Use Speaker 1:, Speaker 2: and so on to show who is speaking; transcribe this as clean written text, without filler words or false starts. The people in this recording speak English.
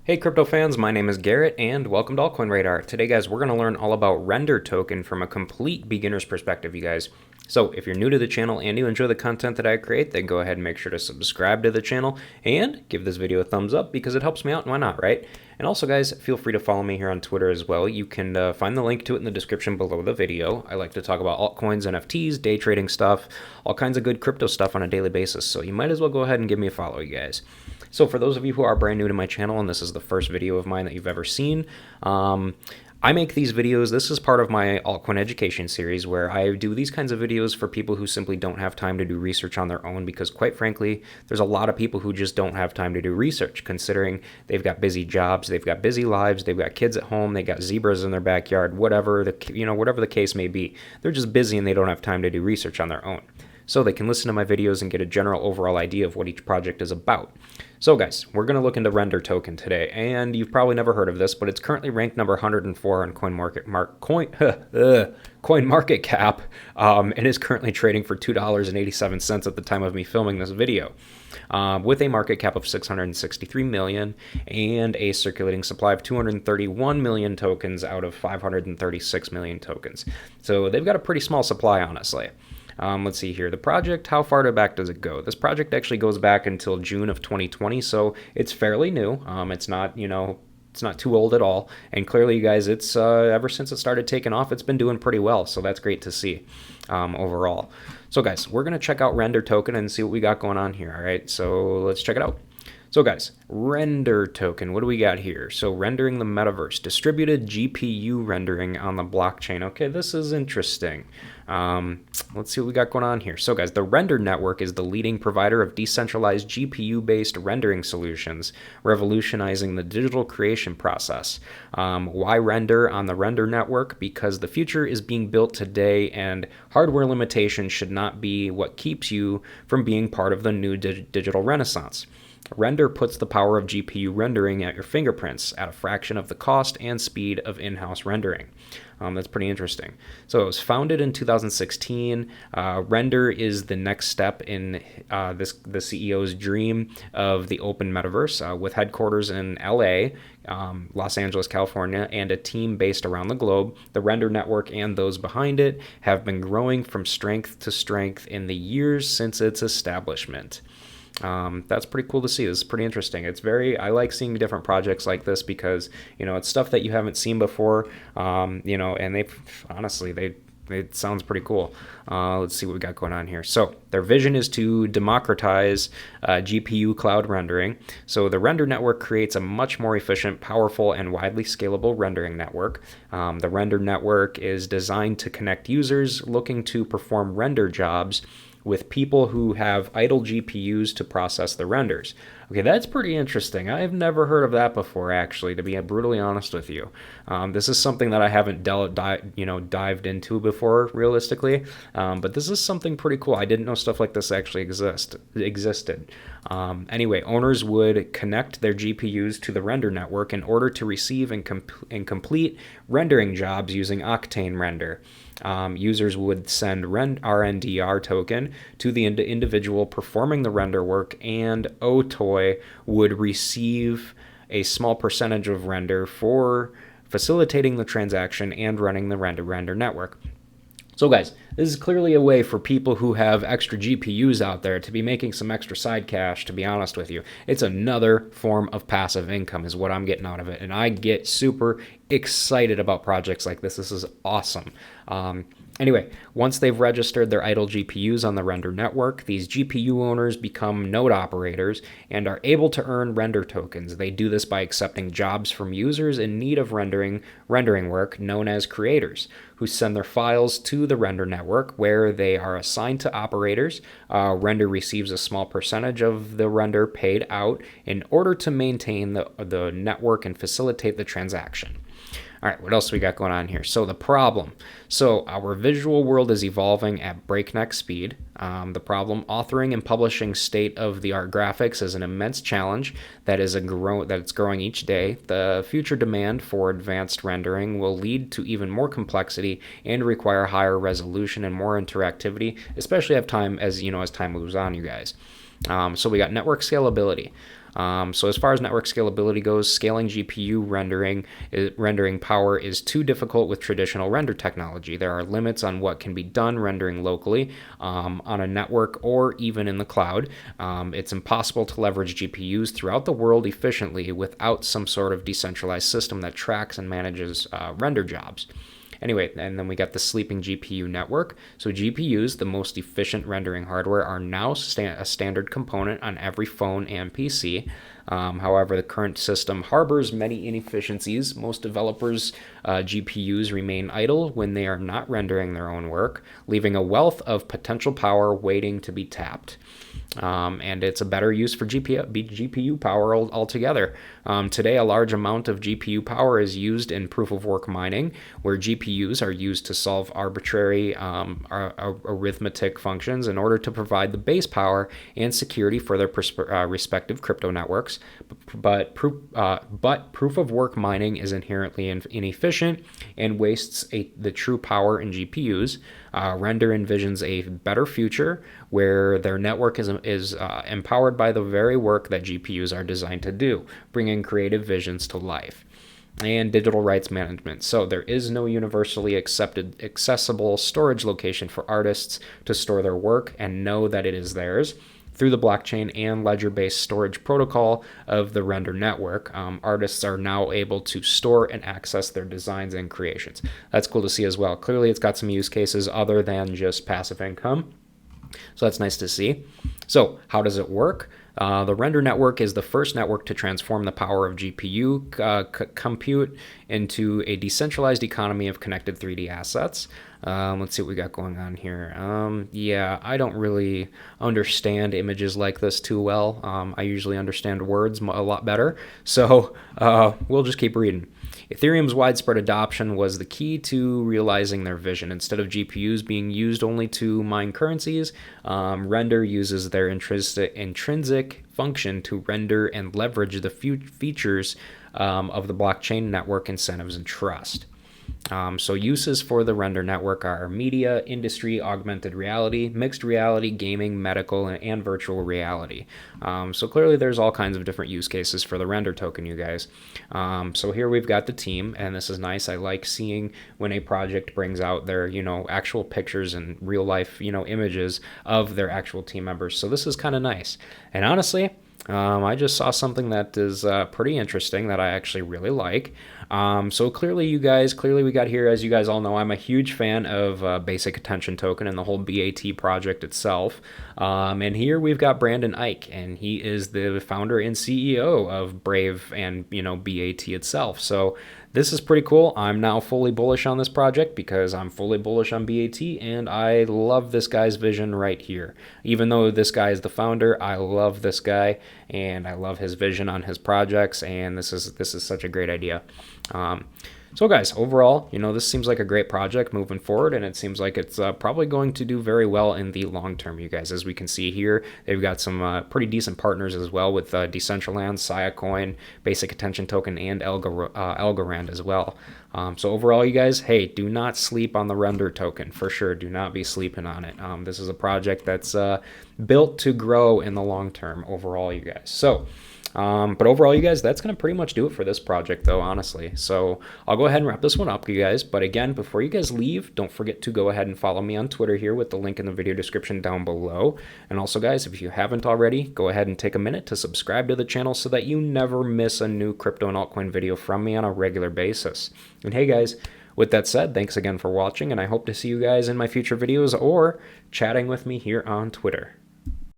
Speaker 1: Hey crypto fans, my name is Garrett and welcome to Altcoin Radar. Today guys, we're going to learn all about Render Token from a complete beginner's perspective, you guys. So if you're new to the channel and you enjoy the content that I create, then go ahead and make sure to subscribe to the channel and give this video a thumbs up because it helps me out and why not, right? And also guys, feel free to follow me here on Twitter as well. You can find the link to it in the description below the video. I like to talk about altcoins, NFTs, day trading stuff, all kinds of good crypto stuff on a daily basis. So you might as well go ahead and give me a follow, you guys. So for those of you who are brand new to my channel and this is the first video of mine that you've ever seen, I make these videos. This is part of my altcoin education series where I do these kinds of videos for people who simply don't have time to do research on their own because quite frankly, there's a lot of people who just don't have time to do research considering they've got busy jobs, they've got busy lives, they've got kids at home, they got zebras in their backyard, whatever the case may be. They're just busy and they don't have time to do research on their own. So they can listen to my videos and get a general overall idea of what each project is about. So guys, we're going to look into Render Token today, and you've probably never heard of this, but it's currently ranked number 104 on CoinMarketCap, and is currently trading for $2.87 at the time of me filming this video, with a market cap of 663 million and a circulating supply of 231 million tokens out of 536 million tokens. So they've got a pretty small supply, honestly. Let's see here. The project, how far back does it go? This project actually goes back until June of 2020, so it's fairly new. It's not, it's not too old at all. And clearly, you guys, it's ever since it started taking off, it's been doing pretty well. So that's great to see overall. So guys, we're going to check out Render Token and see what we got going on here. All right, so let's check it out. So guys, Render Token, what do we got here? So rendering the metaverse, distributed GPU rendering on the blockchain. Okay, this is interesting. Let's see what we got going on here. So guys, the Render Network is the leading provider of decentralized GPU-based rendering solutions, revolutionizing the digital creation process. Why render on the Render Network? Because the future is being built today and hardware limitations should not be what keeps you from being part of the new digital renaissance. Render puts the power of GPU rendering at your fingerprints at a fraction of the cost and speed of in-house rendering. That's pretty interesting. So it was founded in 2016. Render is the next step in the CEO's dream of the open metaverse with headquarters in LA, Los Angeles, California, and a team based around the globe. The Render Network and those behind it have been growing from strength to strength in the years since its establishment. That's pretty cool to see. This is pretty interesting. I like seeing different projects like this because, it's stuff that you haven't seen before, and it sounds pretty cool. Let's see what we got going on here. So their vision is to democratize GPU cloud rendering. So the Render Network creates a much more efficient, powerful, and widely scalable rendering network. The Render Network is designed to connect users looking to perform render jobs with people who have idle GPUs to process the renders. Okay, that's pretty interesting. I've never heard of that before, actually, to be brutally honest with you. This is something that I haven't dived into before, realistically, but this is something pretty cool. I didn't know stuff like this actually existed. Anyway, owners would connect their GPUs to the Render Network in order to receive and complete rendering jobs using Octane Render. Users would send RNDR token to the individual performing the render work, and OTOY would receive a small percentage of render for facilitating the transaction and running the Render network. So guys, this is clearly a way for people who have extra GPUs out there to be making some extra side cash, to be honest with you. It's another form of passive income is what I'm getting out of it. And I get super excited about projects like this. This is awesome. Anyway, once they've registered their idle GPUs on the Render Network, these GPU owners become node operators and are able to earn render tokens. They do this by accepting jobs from users in need of rendering work, known as creators, who send their files to the Render Network where they are assigned to operators. Render receives a small percentage of the render paid out in order to maintain the network and facilitate the transaction. All right, what else we got going on here? So the problem. So our visual world is evolving at breakneck speed. The problem, authoring and publishing state-of-the-art graphics is an immense challenge that's growing each day. The future demand for advanced rendering will lead to even more complexity and require higher resolution and more interactivity, especially as time moves on, you guys. So we got network scalability. So as far as network scalability goes, scaling GPU rendering power is too difficult with traditional render technology. There are limits on what can be done rendering locally on a network or even in the cloud. It's impossible to leverage GPUs throughout the world efficiently without some sort of decentralized system that tracks and manages render jobs. Anyway, and then we got the sleeping GPU network. So GPUs, the most efficient rendering hardware, are now a standard component on every phone and PC. However, the current system harbors many inefficiencies. Most developers' GPUs remain idle when they are not rendering their own work, leaving a wealth of potential power waiting to be tapped. And it's a better use for GPU power altogether. Today, a large amount of GPU power is used in proof-of-work mining, where GPUs are used to solve arbitrary arithmetic functions in order to provide the base power and security for their respective crypto networks. But proof-of-work mining is inherently inefficient and wastes the true power in GPUs. Render envisions a better future where their network is empowered by the very work that GPUs are designed to do, bringing creative visions to life. And digital rights management. So there is no universally accessible storage location for artists to store their work and know that it is theirs. Through the blockchain and ledger-based storage protocol of the render network, artists are now able to store and access their designs and creations. That's cool to see as well. Clearly, it's got some use cases other than just passive income. So that's nice to see. So how does it work? The render network is the first network to transform the power of GPU compute into a decentralized economy of connected 3D assets. Let's see what we got going on here. Yeah, I don't really understand images like this too well. I usually understand words a lot better. So we'll just keep reading. Ethereum's widespread adoption was the key to realizing their vision. Instead of GPUs being used only to mine currencies, Render uses their intrinsic function to render and leverage the features of the blockchain network incentives and trust. So uses for the render network are media, industry, augmented reality, mixed reality, gaming, medical, and virtual reality. So clearly there's all kinds of different use cases for the render token, you guys. So here we've got the team, and this is nice. I like seeing when a project brings out their, actual pictures and real life, images of their actual team members. So this is kind of nice. And honestly, I just saw something that is pretty interesting that I actually really like. So clearly we got here, as you guys all know, I'm a huge fan of Basic Attention Token and the whole BAT project itself. And here we've got Brandon Ike, and he is the founder and CEO of Brave and, BAT itself. So this is pretty cool. I'm now fully bullish on this project because I'm fully bullish on BAT, and I love this guy's vision right here. Even though this guy is the founder, I love this guy, and I love his vision on his projects, and this is such a great idea. So guys, overall, this seems like a great project moving forward, and it seems like it's probably going to do very well in the long term, you guys. As we can see here, they've got some pretty decent partners as well with Decentraland, Altcoin, Basic Attention Token, and Algorand as well. So overall, you guys, hey, do not sleep on the Render token, for sure. Do not be sleeping on it. This is a project that's built to grow in the long term overall, you guys. So but overall, you guys, that's going to pretty much do it for this project, though, honestly. So I'll go ahead and wrap this one up, you guys. But again, before you guys leave, don't forget to go ahead and follow me on Twitter here with the link in the video description down below. And also, guys, if you haven't already, go ahead and take a minute to subscribe to the channel so that you never miss a new crypto and altcoin video from me on a regular basis. And hey, guys, with that said, thanks again for watching, and I hope to see you guys in my future videos or chatting with me here on Twitter.